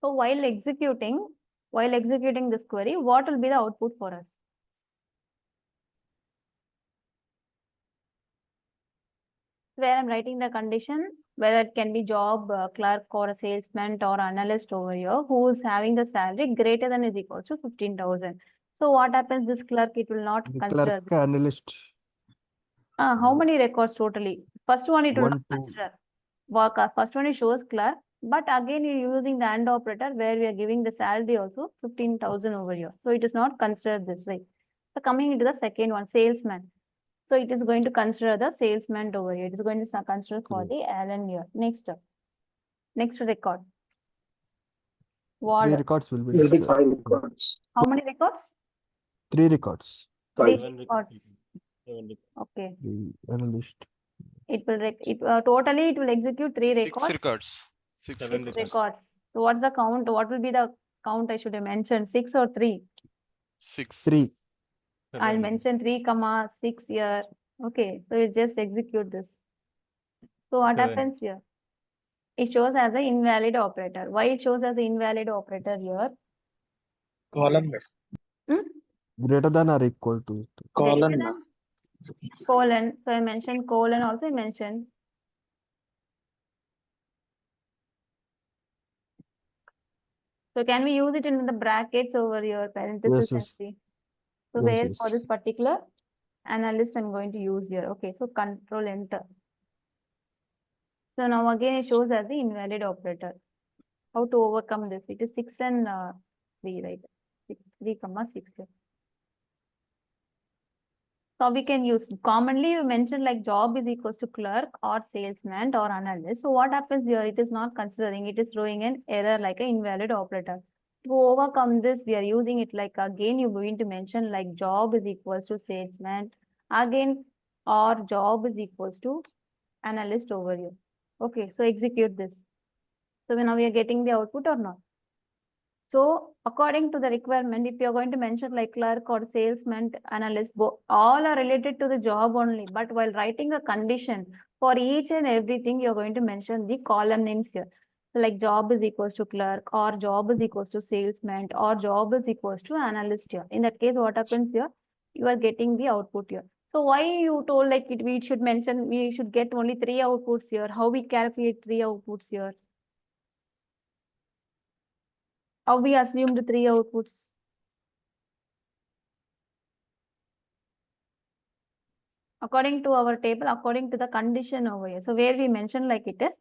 So while executing this query, what will be the output for us? Where I'm writing the condition, whether it can be job, clerk or a salesman or analyst over here, who is having the salary greater than is equal to 15,000. So what happens? This clerk, it will not The consider. clerk analyst. How many records totally? First one, it will not consider. First one, it shows clerk, but again, you're using the AND operator where we are giving the salary also 15,000 over here. So it is not considered this way. So coming into the second one, salesman. So it is going to consider the salesman over here. It is going to consider for the Allen here. Next record. What? 3 records will be 5 records. How many records? 3 records. 3 5. records. Okay. The analyst. It will totally it will execute 3 records. 6 records. 6 records. So what's the count? What will be the count I should have mentioned? 6 or 3? 6. 3. I'll mention 3, 6 here. Okay, so we just execute this. So what happens here? It shows as an invalid operator. Why it shows as an invalid operator here? Column. Greater than or equal to. Column. Colon. So I mentioned colon also I mentioned. So can we use it in the brackets over here, parenthesis? Yes. See. So Yes, where yes. for this particular analyst I'm going to use here. Okay, so control enter. So now again it shows as the invalid operator. How to overcome this? It is 6 and 3, right? 3, 6 here. So we can use commonly you mentioned like job is equals to clerk or salesman or analyst. So what happens here? It is not considering, it is throwing an error like an invalid operator. To overcome this, we are using it like again you're going to mention like job is equals to salesman again or job is equals to analyst over here. Okay, so execute this. So now we are getting the output or not? So according to the requirement, if you're going to mention like clerk or salesman, analyst, all are related to the job only. But while writing a condition for each and everything, you're going to mention the column names here. So like job is equals to clerk or job is equals to salesman or job is equals to analyst here. In that case, what happens here? You are getting the output here. So why you told like we should mention, we should get only 3 outputs here. How we calculate 3 outputs here? How we assumed 3 outputs? According to our table, according to the condition over here. So where we mentioned like it is,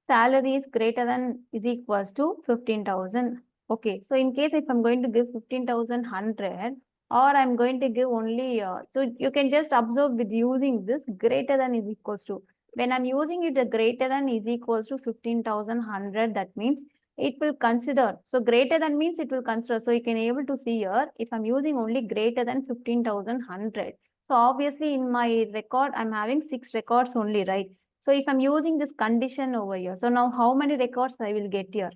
salary is greater than is equals to 15,000. Okay, so in case if I'm going to give 15,100 or I'm going to give only, so you can just observe with using this greater than is equals to. When I'm using it, the greater than is equals to 15,100, that means it will consider. So greater than means it will consider. So you can able to see here, if I'm using only greater than 15,100. So obviously in my record, I'm having 6 records only, right? So if I'm using this condition over here, so now how many records I will get here?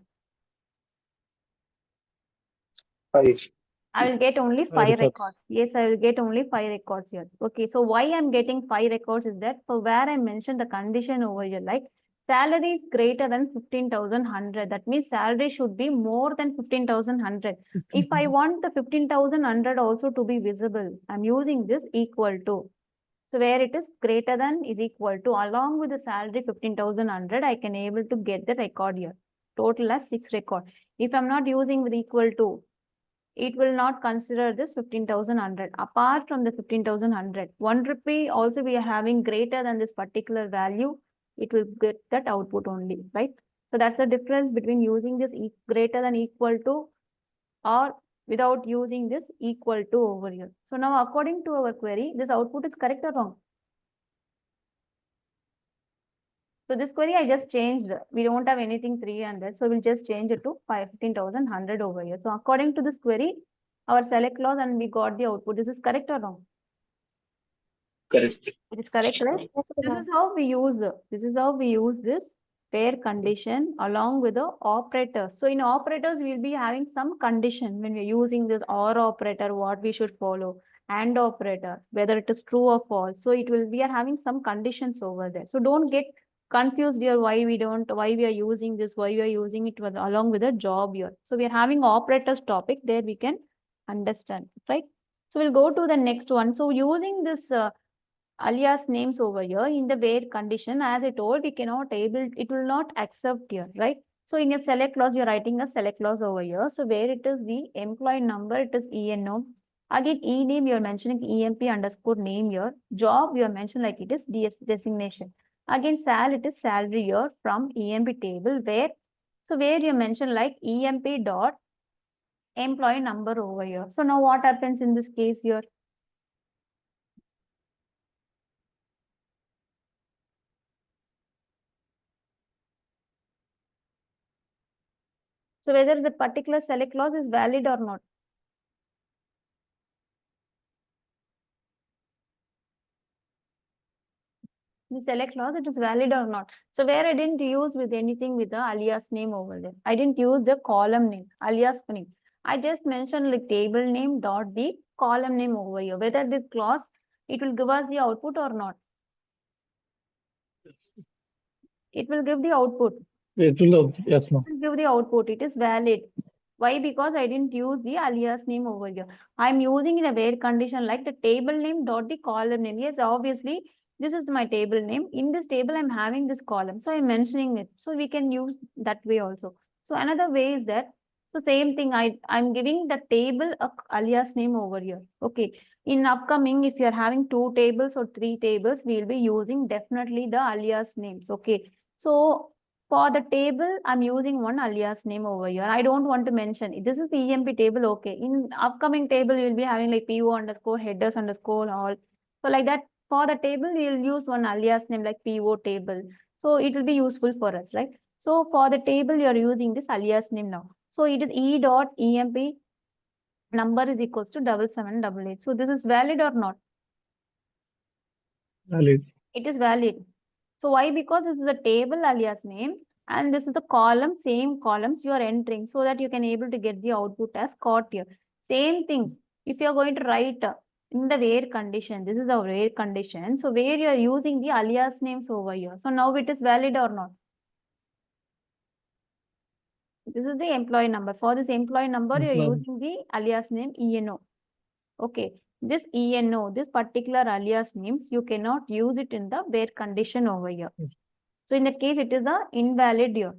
5. I will get only 5 records. Yes, I will get only 5 records here. Okay, so why I'm getting 5 records is that for where I mentioned the condition over here, like salary is greater than 15,100. That means salary should be more than 15,100. If I want the 15,100 also to be visible, I'm using this equal to. So where it is greater than is equal to, along with the salary 15,100, I can able to get the record here. Total as 6 record. If I'm not using with equal to, it will not consider this 15,100. Apart from the 15,100, 1 rupee also we are having greater than this particular value, it will get that output only, right? So that's the difference between using this greater than equal to or without using this equal to over here. So now according to our query, this output is correct or wrong? So this query I just changed. We don't have anything 300. So we'll just change it to 15,100 over here. So according to this query, our select clause and we got the output. This is correct or wrong? Correct. It is correct, right? This is how we use this pair condition along with the operators. So in operators, we'll be having some condition when we're using this OR operator, what we should follow, AND operator, whether it is true or false. So it will be having some conditions over there. So don't get confused here why we are using this, why we are using it along with a job here. So we are having operators topic there, we can understand, right? So we'll go to the next one. So using this alias names over here in the where condition, as I told, we cannot able, it will not accept here, right? So in a select clause, you're writing a select clause over here. So where it is the employee number, it is ENO. Again, E name, you're mentioning EMP underscore name here. Job, you're mentioning like it is DS designation. Again, sal, it is salary here from EMP table where, so where you mention like EMP dot employee number over here. So now what happens in this case here? So whether the particular select clause is valid or not. The select clause, it is valid or not. So where I didn't use with anything with the alias name over there. I didn't use the column name, alias name. I just mentioned like table name dot the column name over here. Whether this clause, it will give us the output or not. It will give the output. It will, yes, ma'am. It will give the output. It is valid. Why? Because I didn't use the alias name over here. I'm using in a where condition like the table name dot the column name. Yes, obviously, this is my table name. In this table, I'm having this column. So I'm mentioning it. So we can use that way also. So another way is that, so same thing, I'm giving the table a alias name over here. Okay. In upcoming, if you're having 2 tables or 3 tables, we'll be using definitely the alias names. Okay. So for the table, I'm using one alias name over here. I don't want to mention. This is the EMP table. Okay. In upcoming table, you'll be having like PO underscore headers underscore all. So like that, for the table, we'll use one alias name like PO table. So it will be useful for us, right? So for the table, you're using this alias name now. So it is E dot EMP number is equals to 7788. So this is valid or not? Valid. It is valid. So why? Because this is a table alias name and this is the column, same columns you are entering so that you can able to get the output as caught here. Same thing. If you are going to write in the where condition, this is the where condition. So where you are using the alias names over here. So now it is valid or not? This is the employee number. For this employee number, you are using the alias name ENO. Okay. This ENO, this particular alias names, you cannot use it in the where condition over here. So in that case, it is the invalid here.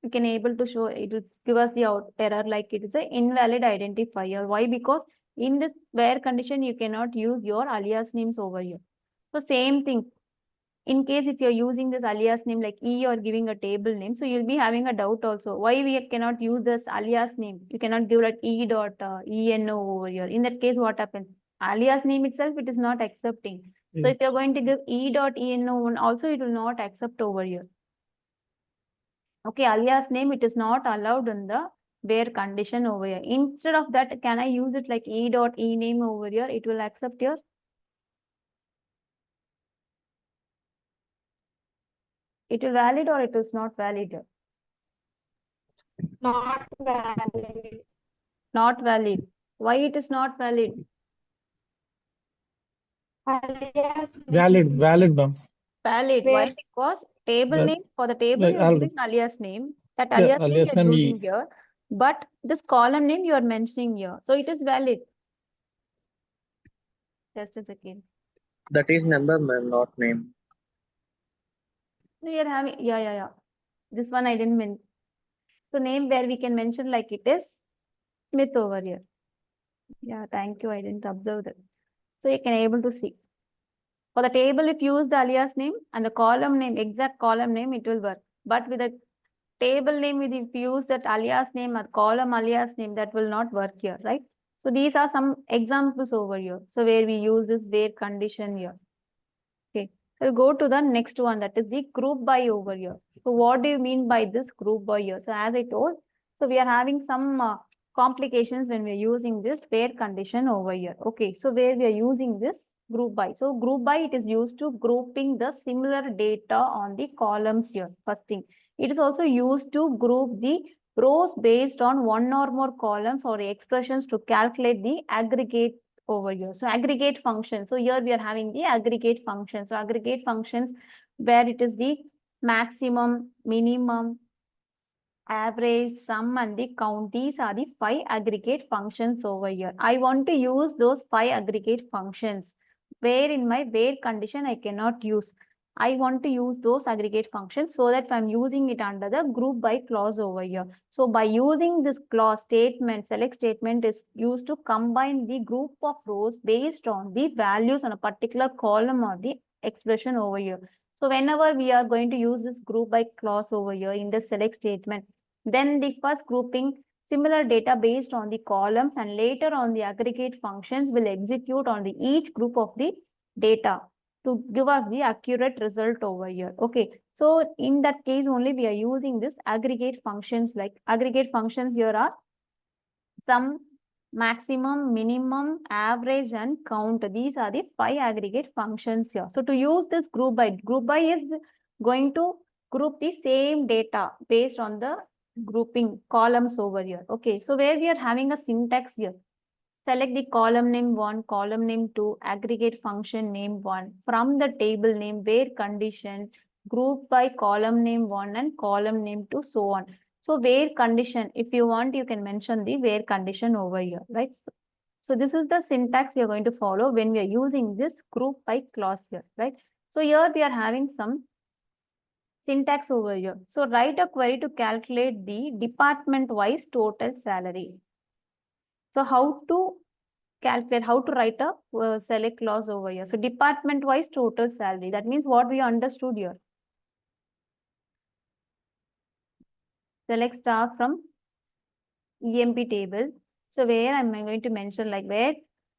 You can able to show, it will give us the error like it is an invalid identifier. Why? Because in this where condition, you cannot use your alias names over here. So same thing. In case if you're using this alias name like E or giving a table name, so you'll be having a doubt also. Why we cannot use this alias name? You cannot give like E dot ENO over here. In that case, what happens? Alias name itself, it is not accepting. So if you're going to give E dot ENO, also it will not accept over here. Okay, alias name, it is not allowed in the where condition over here. Instead of that, can I use it like E dot E name over here? It will accept here. It is valid or it is not valid? Not valid. Not valid. Why it is not valid? Alias Valid, names. valid, ma'am. Valid. Where? Why? Because table Well, name, for the table, like you are I'll- giving alias name. That Yeah, alias name alias you are name using here. But this column name you are mentioning here. So it is valid. Just a second. That is number, ma'am, not name. So you are having, yeah. This one I didn't mention. So name where we can mention like it is Smith over here. Yeah, thank you. I didn't observe that. So you can able to see. For the table, if you use the alias name and the column name, exact column name, it will work. But with the table name, if you use that alias name or column alias name, that will not work here, right? So these are some examples over here. So where we use this where condition here. Okay, we'll go to the next one, that is the group by over here. So what do you mean by this group by here? So as I told, so we are having some complications when we are using this where condition over here. Okay, so where we are using this group by. So group by, it is used to grouping the similar data on the columns here. First thing, it is also used to group the rows based on one or more columns or expressions to calculate the aggregate over here. So aggregate function. So here we are having the aggregate function. So aggregate functions where it is the maximum, minimum, average, sum, and the count. These are the 5 aggregate functions over here. I want to use those 5 aggregate functions. Where in my where condition I cannot use. I want to use those aggregate functions so that I'm using it under the group by clause over here. So by using this clause statement, select statement is used to combine the group of rows based on the values on a particular column or the expression over here. So whenever we are going to use this group by clause over here in the select statement, then the first grouping similar data based on the columns and later on the aggregate functions will execute on the each group of the data to give us the accurate result over here. Okay, so in that case only we are using this aggregate functions. Like aggregate functions here are sum, maximum, minimum, average, and count. These are the 5 aggregate functions here. So to use this group by is going to group the same data based on the grouping columns over here. Okay, so where we are having a syntax here. Select the column name 1, column name 2, aggregate function name 1. From the table name, where condition, group by column name 1 and column name 2, so on. So where condition, if you want, you can mention the where condition over here, right? So this is the syntax we are going to follow when we are using this group by clause here, right? So here we are having some syntax over here. So write a query to calculate the department-wise total salary. So how to calculate, how to write a select clause over here. So department-wise total salary. That means what we understood here. Select star from EMP table. So where I'm going to mention like where.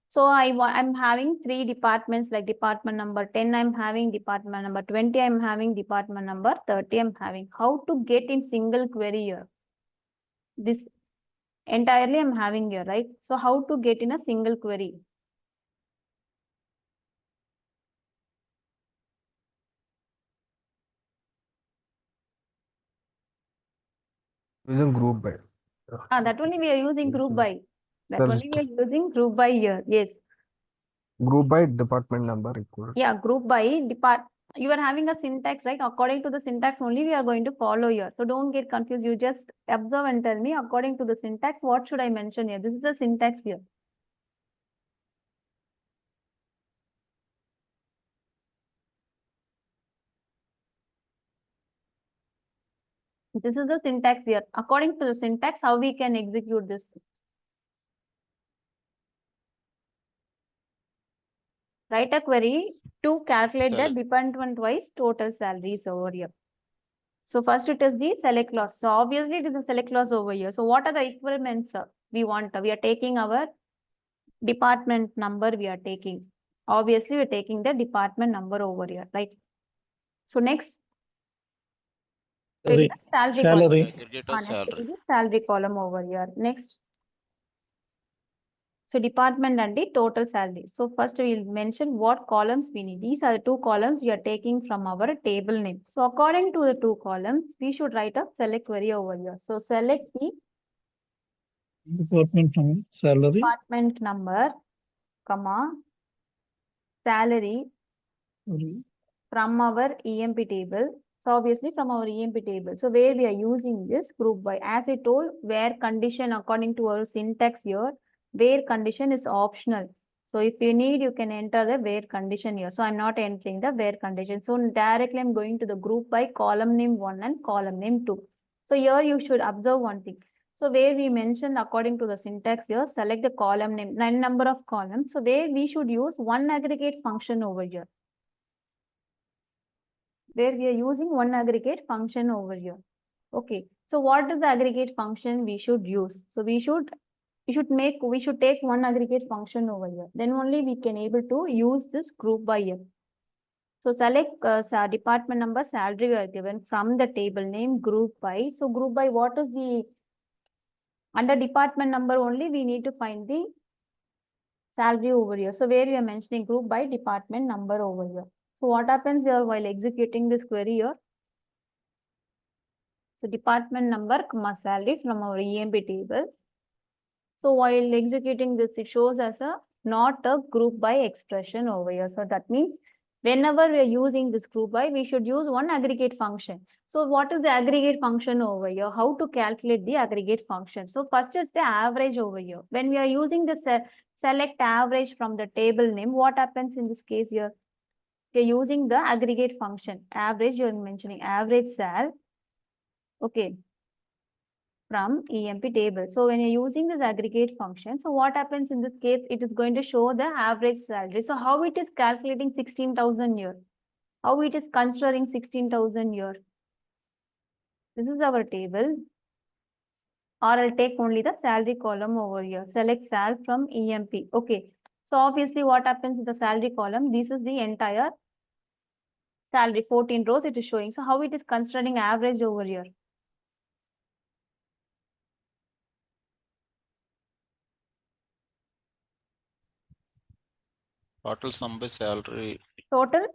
So I'm having 3 departments like department number 10, I'm having department number 20, I'm having department number 30, I'm having. How to get in single query here? This entirely I'm having here, right? So how to get in a single query? Using group by. That only we are using group by. That First. only we are using group by here. Yes. Group by department number equal. Yeah, group by depart. You are having a syntax, right? According to the syntax only we are going to follow here. So don't get confused. You just observe and tell me according to the syntax, what should I mention here? This is the syntax here. This is the syntax here. According to the syntax, how we can execute this? Write a query to calculate the department-wise total salaries over here. So first it is the select clause. So obviously it is a select clause over here. So what are the requirements we want? We are taking our department number we are taking. Obviously we're taking the department number over here, right? So next. It is a salary column. Aggregate of Next it salary. is a salary column over here. Next. So department and the total salary. So first we'll mention what columns we need. These are the 2 columns we are taking from our table name. So according to the 2 columns, we should write a select query over here. So select the Department number, salary, department number, comma, salary from our EMP table. So obviously from our EMP table. So where we are using this group by, as I told, where condition according to our syntax here, where condition is optional. So if you need, you can enter the where condition here. So I'm not entering the where condition. So directly I'm going to the group by column name 1 and column name 2. So here you should observe one thing. So where we mentioned according to the syntax here, select the column name, 9 number of columns. So where we should use one aggregate function over here. Where we are using one aggregate function over here. Okay. So what is the aggregate function we should use? So we should take one aggregate function over here. Then only we can able to use this group by here. So select department number, salary we are given from the table name group by. So group by what is the under department number only we need to find the salary over here. So where we are mentioning group by department number over here. So what happens here while executing this query here? So department number, comma salary from our EMP table. So while executing this, it shows as a not a group by expression over here. So that means Whenever we are using this group by, we should use one aggregate function. So what is the aggregate function over here? How to calculate the aggregate function? So first is the average over here. When we are using the select average from the table name, what happens in this case here? We are using the aggregate function. Average, you are mentioning average sal. Okay. From EMP table. So when you're using this aggregate function, so what happens in this case? It is going to show the average salary. So how it is calculating 16,000 here? How it is considering 16,000 here? This is our table. Or I'll take only the salary column over here. Select sal from EMP. Okay. So obviously what happens in the salary column? This is the entire salary, 14 rows it is showing. So how it is considering average over here? Total sum by salary. Total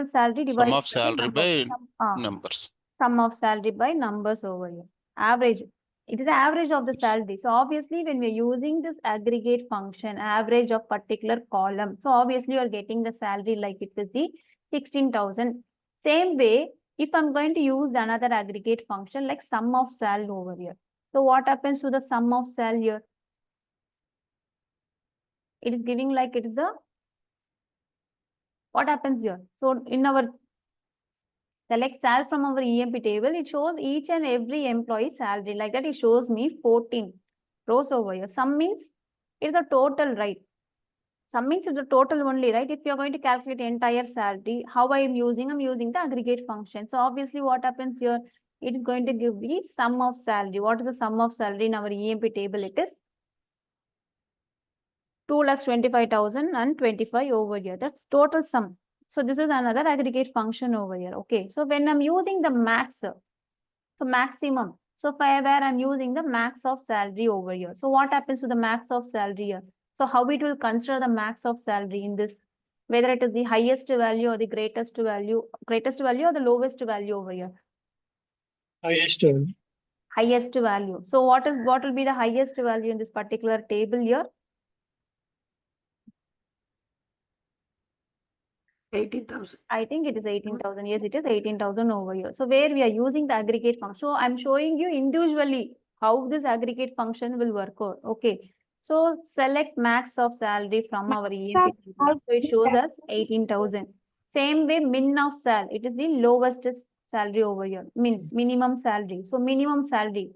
salary divided Sum of by the salary number. by numbers. Sum of salary by numbers over here. Average. It is the average of the salary. So obviously when we're using this aggregate function, average of particular column. So obviously you are getting the salary like it is the 16,000. Same way, if I'm going to use another aggregate function like sum of sal over here. So what happens to the sum of sal here? It is giving like it is a, what happens here? So in our select sal from our EMP table, it shows each and every employee salary. Like that, it shows me 14 rows over here. Sum means it's a total, right? Sum means it's a total only, right? If you're going to calculate entire salary, how I'm using the aggregate function. So obviously what happens here? It is going to give the sum of salary. What is the sum of salary in our EMP table? It is 2,25,025 over here. That's total sum. So this is another aggregate function over here. Okay. So when I'm using the max, so maximum. So where I'm using the max of salary over here. So what happens to the max of salary here? So how it will consider the max of salary in this, whether it is the highest value or the greatest value or the lowest value over here? Highest. Highest value. So what will be the highest value in this particular table here? 18,000. I think it is 18,000. Yes, it is 18,000 over here. So where we are using the aggregate function. So I'm showing you individually how this aggregate function will work out. Okay. So select max of salary from our EMP. So it shows us 18,000. Same way min of sal. It is the lowest salary over here. Minimum salary. So minimum salary.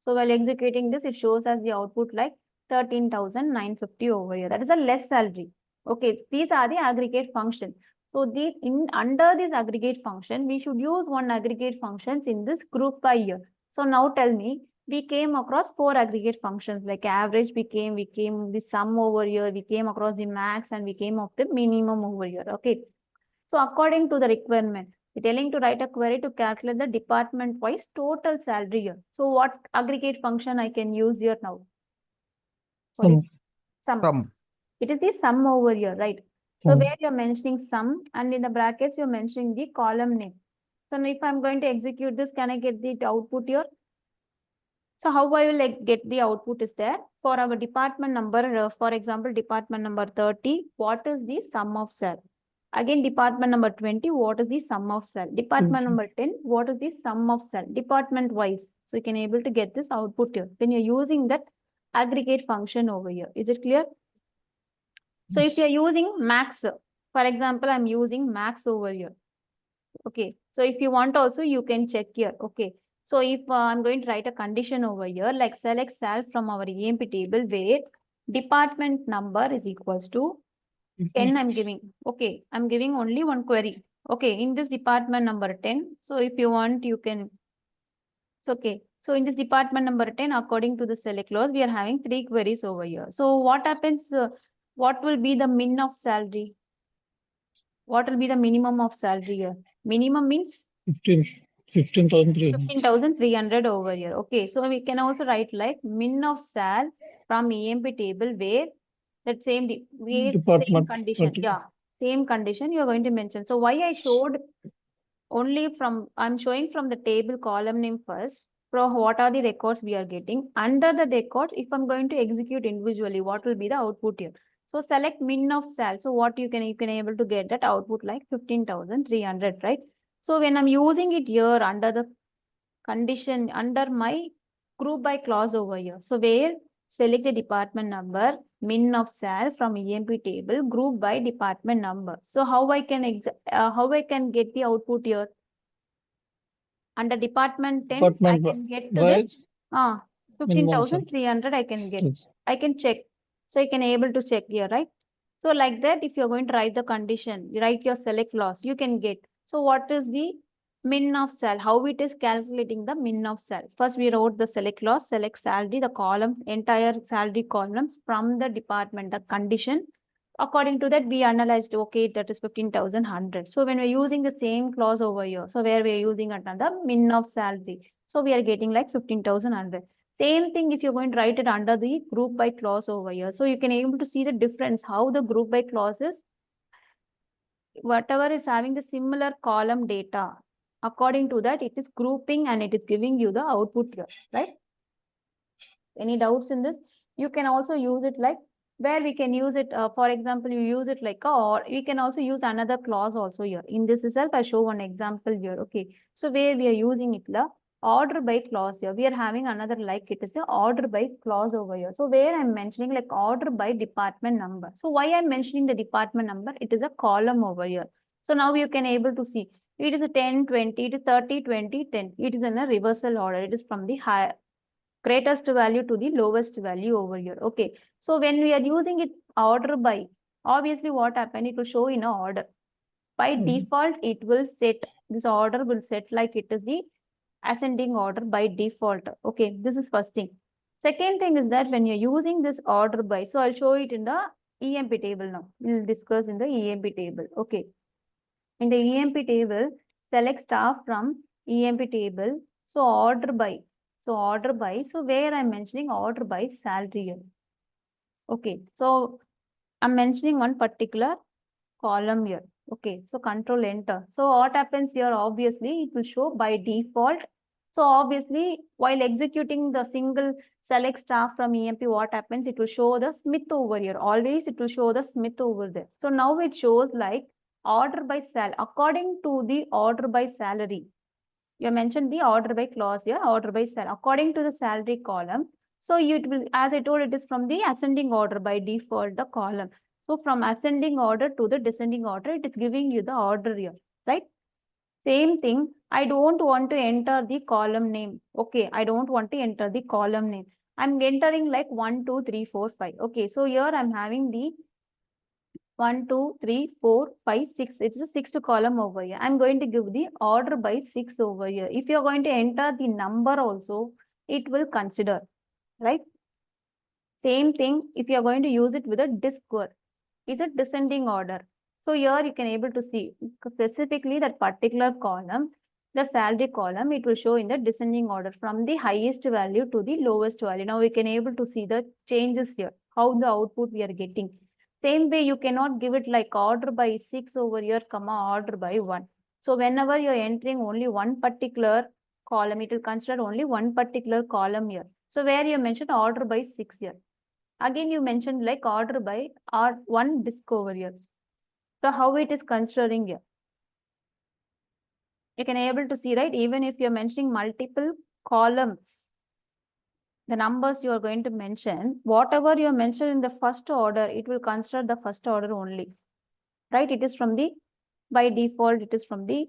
So while executing this, it shows us the output like 13,950 over here. That is a less salary. Okay. These are the aggregate functions. So under this aggregate function, we should use one aggregate functions in this group by year. So now tell me, we came across 4 aggregate functions like average, we came the sum over here, we came across the max, and we came of the minimum over here. Okay. So according to the requirement, we're telling to write a query to calculate the department wise total salary here. So what aggregate function I can use here now? Sum. It is the sum over here, right? So where you're mentioning sum, and in the brackets, you're mentioning the column name. So now if I'm going to execute this, can I get the output here? So how I will get the output is there for our department number, for example, department number 30, what is the sum of cell? Again, department number 20, what is the sum of cell? Department number 10, what is the sum of cell? Department wise. So you can able to get this output here when you're using that aggregate function over here. Is it clear? So if you're using max, for example, I'm using max over here. Okay. So if you want also, you can check here. Okay. So if I'm going to write a condition over here, like select sal from our EMP table where department number is equals to 10 I'm giving. Okay. I'm giving only one query. Okay. In this department number 10. So if you want, you can. It's okay. So in this department number 10, according to the select clause, we are having 3 queries over here. So what happens? What will be the min of salary? What will be the minimum of salary here? Minimum means 15,300 over here. Okay, so we can also write like min of sal from EMP table where that same condition. Yeah, same condition you are going to mention. So why I showed only from, I'm showing from the table column name first. So what are the records we are getting? Under the records, if I'm going to execute individually, what will be the output here? So select min of cell. So what you can able to get that output like 15,300, right? So when I'm using it here under the condition under my group by clause over here. So where select the department number, min of cell from EMP table, group by department number. So how I can get the output here? Under department 10, I can get to this 15,300 I can get. I can check. So I can able to check here, right? So like that, if you're going to write the condition, you write your select clause, you can get. So what is the min of cell? How it is calculating the min of cell? First, we wrote the select clause, select salary, the column, entire salary columns from the department, the condition. According to that, we analyzed, okay, that is 15,100. So when we're using the same clause over here, so where we're using another min of salary. So we are getting like 15,100. Same thing if you're going to write it under the group by clause over here. So you can able to see the difference, how the group by clauses, whatever is having the similar column data. According to that, it is grouping and it is giving you the output here, right? Any doubts in this? You can also use it like where we can use it. For example, you use it like or we can also use another clause also here. In this itself, I show one example here. Okay, so where we are using it la order by clause here. We are having another like it is the order by clause over here. So where I'm mentioning like order by department number. So why I'm mentioning the department number? It is a column over here. So now you can able to see it is a 10, 20, it is 30, 20, 10. It is in a reversal order. It is from the higher greatest value to the lowest value over here. Okay, so when we are using it order by, obviously what happened, it will show in a order. By default, it will set, this order will set like it is the ascending order by default. Okay, this is first thing. Second thing is that when you're using this order by, so I'll show it in the EMP table now. We'll discuss in the EMP table. Okay, in the EMP table, select staff from EMP table. So order by. So order by. So where I'm mentioning order by salary here. Okay. So I'm mentioning one particular column here. Okay. So control enter. So what happens here? Obviously, it will show by default. So obviously, while executing the single select staff from EMP, what happens? It will show the Smith over here. Always it will show the Smith over there. So now it shows like order by sal according to the order by salary. You mentioned the order by clause here, order by sal according to the salary column. So it will, as I told, it is from the ascending order by default, the column. So from ascending order to the descending order, it is giving you the order here, right? Same thing, I don't want to enter the column name. Okay, I don't want to enter the column name. I'm entering like 1, 2, 3, 4, 5. Okay, so here I'm having the 1, 2, 3, 4, 5, 6. It's the sixth column over here. I'm going to give the order by 6 over here. If you're going to enter the number also, it will consider, right? Same thing, if you're going to use it with a Pl-Sql, is a descending order. So here you can able to see specifically that particular column, the salary column, it will show in the descending order from the highest value to the lowest value. Now we can able to see the changes here, how the output we are getting. Same way, you cannot give it like order by 6 over here, comma order by 1. So whenever you're entering only one particular column, it will consider only one particular column here. So where you mentioned order by 6 here. Again, you mentioned like order by one disk over here. So how it is considering here? You can able to see, right? Even if you're mentioning multiple columns, the numbers you are going to mention, whatever you mention in the first order, it will consider the first order only, right? It is from the, by default, it is from the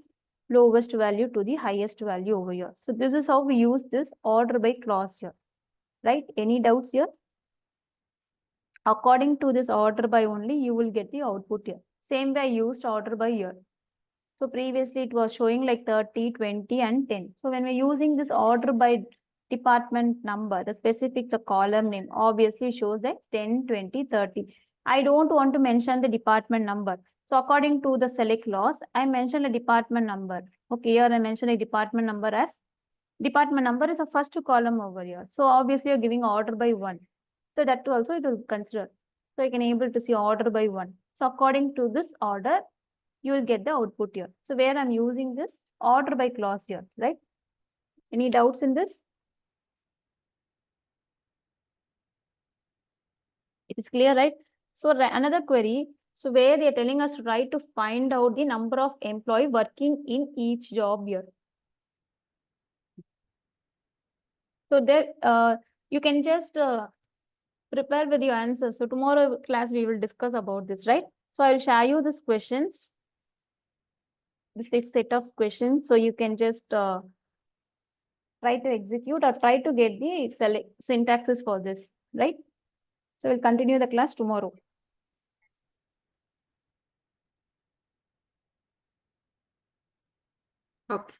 lowest value to the highest value over here. So this is how we use this order by clause here, right? Any doubts here? According to this order by only, you will get the output here. Same way I used order by here. So previously it was showing like 30, 20 and 10. So when we're using this order by department number, the specific, the column name obviously shows that 10, 20, 30. I don't want to mention the department number. So according to the select clause, I mention a department number. Okay, here I mention a department number as department number is the first column over here. So obviously you're giving order by 1. So that too also it will consider. So you can able to see order by 1. So according to this order, you will get the output here. So where I'm using this order by clause here, right? Any doubts in this? It is clear, right? So another query, so where they are telling us right to find out the number of employee working in each job year. So there, you can just prepare with your answers. So tomorrow class we will discuss about this, right? So I will share you these questions, this set of questions, so you can just try to execute or try to get the syntaxes for this, right? So we'll continue the class tomorrow. Okay.